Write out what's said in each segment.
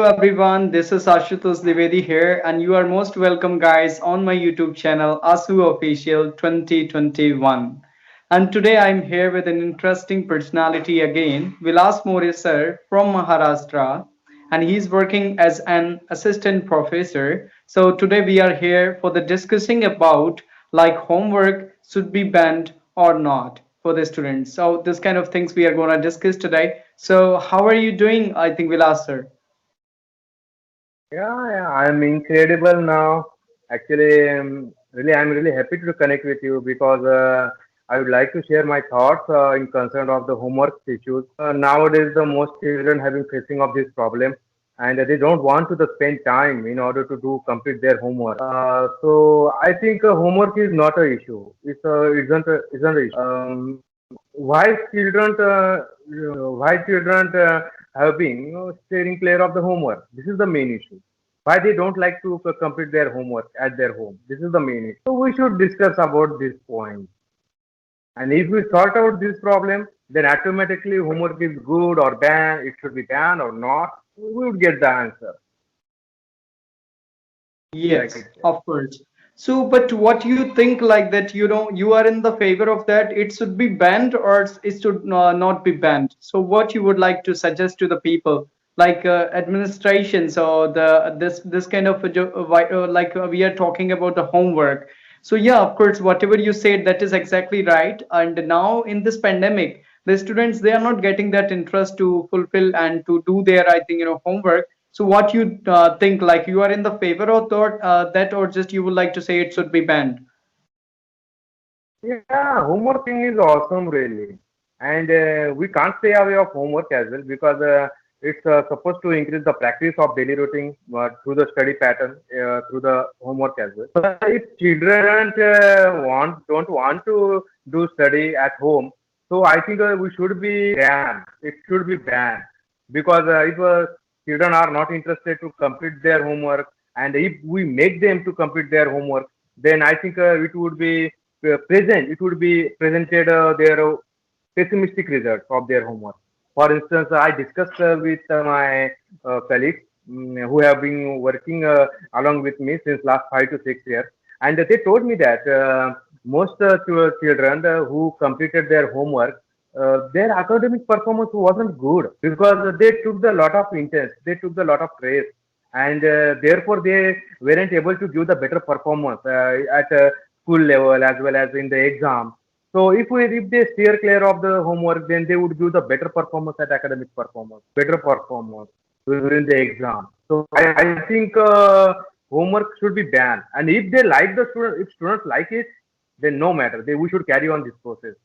everyone, this is Ashutosh Divedi here, and you are most welcome, guys, on my YouTube channel Asu Official 2021. And today I'm here with an interesting personality again, Vilas More sir from Maharashtra, and he's working as an assistant professor. So today we are here for the discussing about like homework should be banned or not for the students. So this kind of things we are going to discuss today. So how are you doing? I think Vilas sir. Yeah, I'm incredible now. Actually, I'm really happy to connect with you because I would like to share my thoughts in concern of the homework issues. Nowadays, the most children having facing of this problem, and they don't want to spend time in order to do complete their homework. So I think homework is not a issue. Isn't a issue. Why children have been steering clear of the homework? This is the main issue. Why they don't like to complete their homework at their home? This is the main issue. So we should discuss about this point. And if we sort out this problem, then automatically homework is good or banned. It should be banned or not. We would get the answer. Like Yes, it. of course. So, but what you think like that, you are in the favor of that it should be banned or it should not be banned. So, what you would like to suggest to the people, like administrations or this kind of we are talking about the homework. So, yeah, of course, whatever you said, that is exactly right. And now in this pandemic, the students they are not getting that interest to fulfill and to do their, I think, homework. So what you think, like you are in the favor of that, or just you would like to say it should be banned? Yeah, homework thing is awesome, really. And we can't stay away of homework as well because it's supposed to increase the practice of daily routine through the study pattern, through the homework as well. But if children don't want to do study at home, so I think we should be banned. It should be banned because if children are not interested to complete their homework, and if we make them to complete their homework, then I think it would be presented their pessimistic results of their homework. For instance, I discussed with my colleagues who have been working along with me since last 5 to 6 years, and they told me that most children who completed their homework, their academic performance wasn't good because they took the lot of interest, they took the lot of stress, and therefore they weren't able to give the better performance at school level as well as in the exam. So if they steer clear of the homework, then they would give the better performance at academic performance, better performance during the exam. So I think homework should be banned. And if they like the student, if students like it, then no matter. We should carry on this process.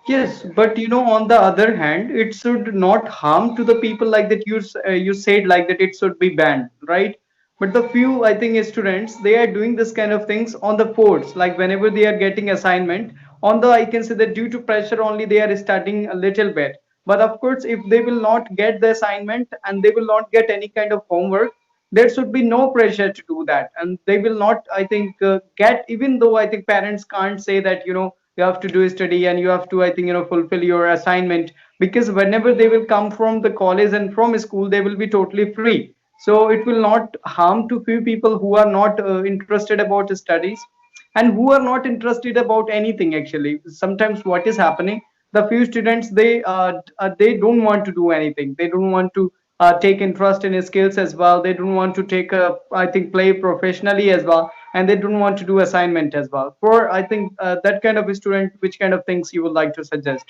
Yes, but on the other hand, it should not harm to the people like that. You said like that it should be banned, right? But the few I think students they are doing this kind of things on the force, like whenever they are getting assignment on the I can say that due to pressure only they are studying a little bit. But of course, if they will not get the assignment and they will not get any kind of homework, there should be no pressure to do that, and they will not I think get, even though I think parents can't say that you have to do a study and you have to I think fulfill your assignment, because whenever they will come from the college and from school they will be totally free. So it will not harm to few people who are not interested about studies and who are not interested about anything. Actually, sometimes what is happening, the few students they don't want to do anything, they don't want to take interest in skills as well, they don't want to take I think play professionally as well, and they don't want to do assignment as well. For I think that kind of a student, which kind of things you would like to suggest?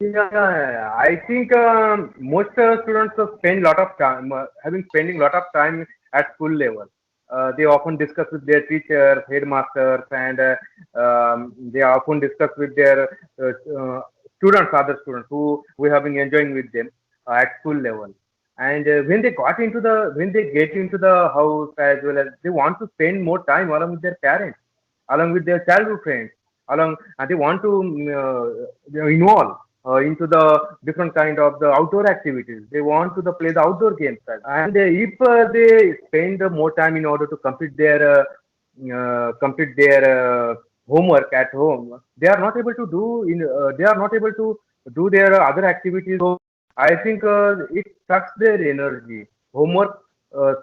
Yeah. I think most students spend lot of time having spending lot of time at school level. They often discuss with their teachers, headmasters, and they often discuss with their students, other students who we have been enjoying with them at school level. And when they get into the house as well as they want to spend more time along with their parents, along with their childhood friends, along and they want to involve into the different kind of the outdoor activities. They want to play the outdoor games, and if they spend more time in order to complete their homework at home, they are not able to do their other activities. So I think it sucks their energy. Homework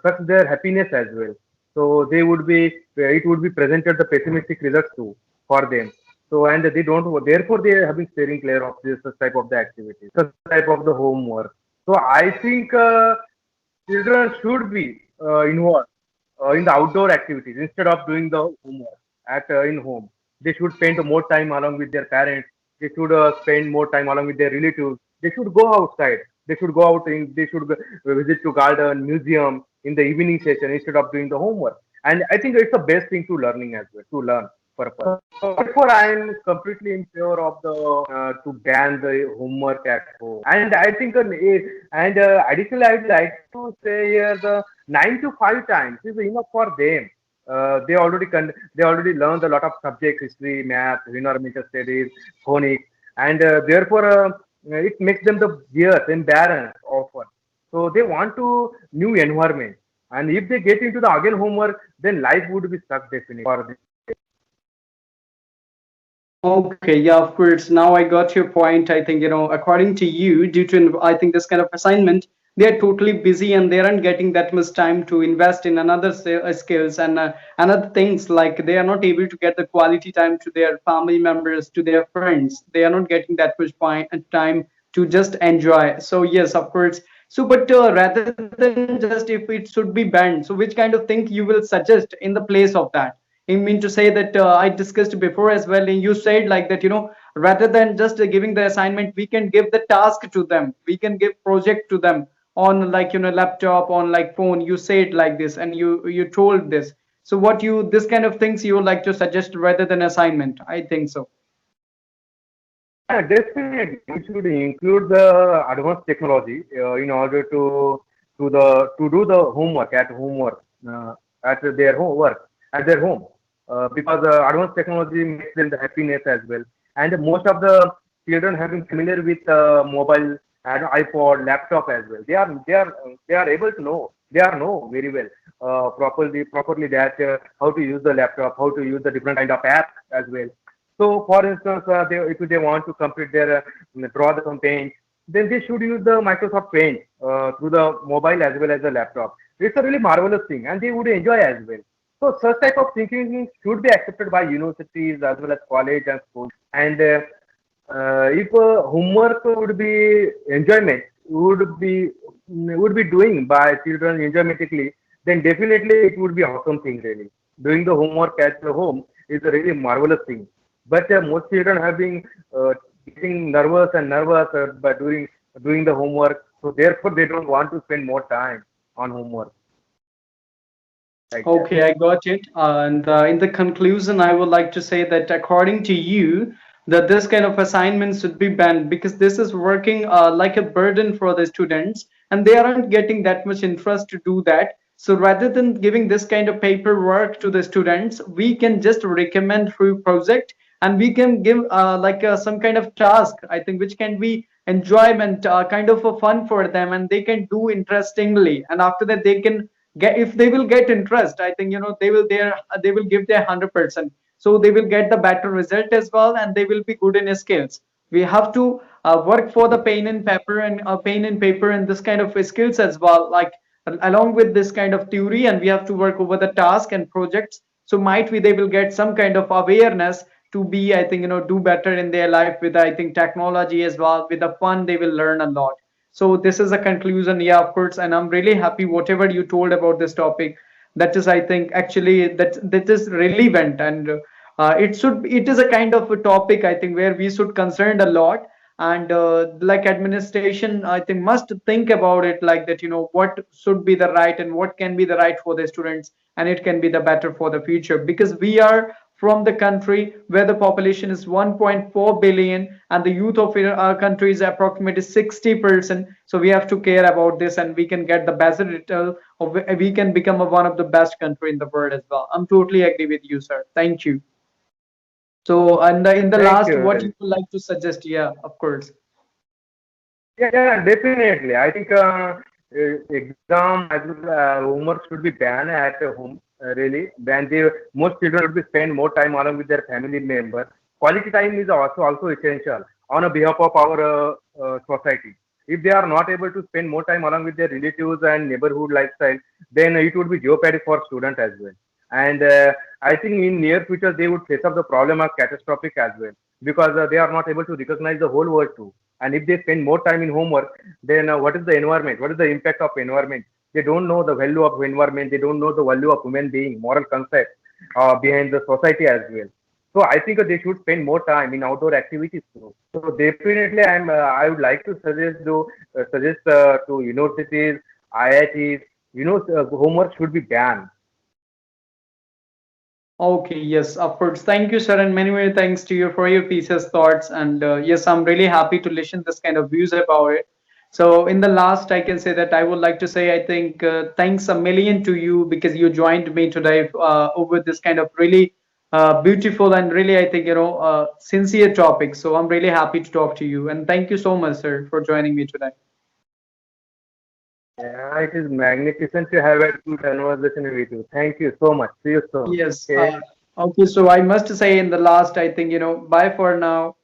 sucks their happiness as well. So they would be, it would be presented the pessimistic results too for them. So and they don't, therefore they have been steering clear of this type of the activity, such type of the homework. So I think children should be involved in the outdoor activities instead of doing the homework at in home. They should spend more time along with their parents. They should spend more time along with their relatives. They should go outside. They should go out in. They should visit to garden, museum in the evening session instead of doing the homework. And I think it's the best thing to learning as well, to learn purpose. So therefore, I am completely in favor of the to ban the homework at home. And I think and additionally, I'd like to say here the 9 to 5 times is enough for them. They already learned a lot of subjects: history, math, environmental studies, phonics, and therefore it makes them the years embarrassed often. So they want to new environment, and if they get into the again homework, then life would be stuck definitely for them. Okay, yeah, of course. Now I got your point. I think, according to you, due to, I think, this kind of assignment, they are totally busy and they aren't getting that much time to invest in another skills and another things, like they are not able to get the quality time to their family members, to their friends. They are not getting that much time to just enjoy. So yes, of course. So, but rather than just if it should be banned, so which kind of thing you will suggest in the place of that? I mean to say that I discussed before as well, and you said like that, rather than just giving the assignment, we can give the task to them. We can give project to them on, like, laptop, on like phone. You said like this, and you told this. So what you this kind of things you would like to suggest rather than assignment? I think so. Yeah, definitely. We should include the advanced technology in order to do the homework at their homework at their home because advanced technology makes them the happiness as well. And most of the children have been familiar with mobile and iPod, laptop as well. They are able to know. They are know very well properly that how to use the laptop, how to use the different kind of apps as well. So, for instance, if they want to complete their draw the campaign, then they should use the Microsoft Paint through the mobile as well as the laptop. It's a really marvelous thing, and they would enjoy as well. So, such type of thinking should be accepted by universities as well as college and schools. And if homework would be enjoyment, would be doing by children enjoymentically, then definitely it would be awesome thing really. Doing the homework at the home is a really marvelous thing. But most children have been getting nervous by doing the homework. So therefore, they don't want to spend more time on homework like that. Okay, I got it. And in the conclusion, I would like to say that according to you, that this kind of assignments should be banned because this is working like a burden for the students, and they aren't getting that much interest to do that. So rather than giving this kind of paperwork to the students, we can just recommend through project, and we can give like some kind of task, I think, which can be enjoyment, kind of a fun for them, and they can do interestingly. And after that, they can get, if they will get interest, I think, they will give their 100%. So they will get the better result as well, and they will be good in skills. We have to work for the pain and paper and this kind of skills as well, like along with this kind of theory, and we have to work over the task and projects. So might be they will get some kind of awareness to be, I think, do better in their life with, I think, technology as well. With the fun, they will learn a lot. So this is a conclusion, yeah, of course, and I'm really happy whatever you told about this topic. That is, I think, actually that is relevant, and it is a kind of a topic, I think, where we should concern a lot. And like administration, I think, must think about it like that, what should be the right and what can be the right for the students, and it can be the better for the future, because we are from the country where the population is 1.4 billion and the youth of our country is approximately 60%. So we have to care about this, and we can get the best result, or we can become one of the best country in the world as well. I'm totally agree with you, sir. Thank you. So, and in the Thank last, you. what you would like to suggest? Yeah, of course. Yeah, definitely. I think exam as well, homework should be banned at home. Really, then most children would be spend more time along with their family members. Quality time is also essential on a behalf of our society. if they are not able to spend more time along with their relatives and neighborhood lifestyle, then it would be jeopardy for students as well. And I think in near future they would face up the problem as catastrophic as well, because they are not able to recognize the whole world too. And if they spend more time in homework, then what is the environment? What is the impact of environment? They don't know the value of environment. They don't know the value of human being, moral concept behind the society as well. So I think they should spend more time in outdoor activities too. So definitely, I would like to suggest to universities, IITs, homework should be banned. Okay, yes, of course. Thank you, sir, and many, many thanks to you for your pieces, thoughts, and yes, I'm really happy to listen this kind of views about it. So, in the last, I can say that I would like to say I think thanks a million to you because you joined me today over this kind of really beautiful and really I think sincere topic. So, I'm really happy to talk to you, and thank you so much, sir, for joining me today. Yeah, it is magnificent to have a good conversation with you. Thank you so much. See you soon. Yes. Okay. Okay. So I must say in the last, I think, bye for now.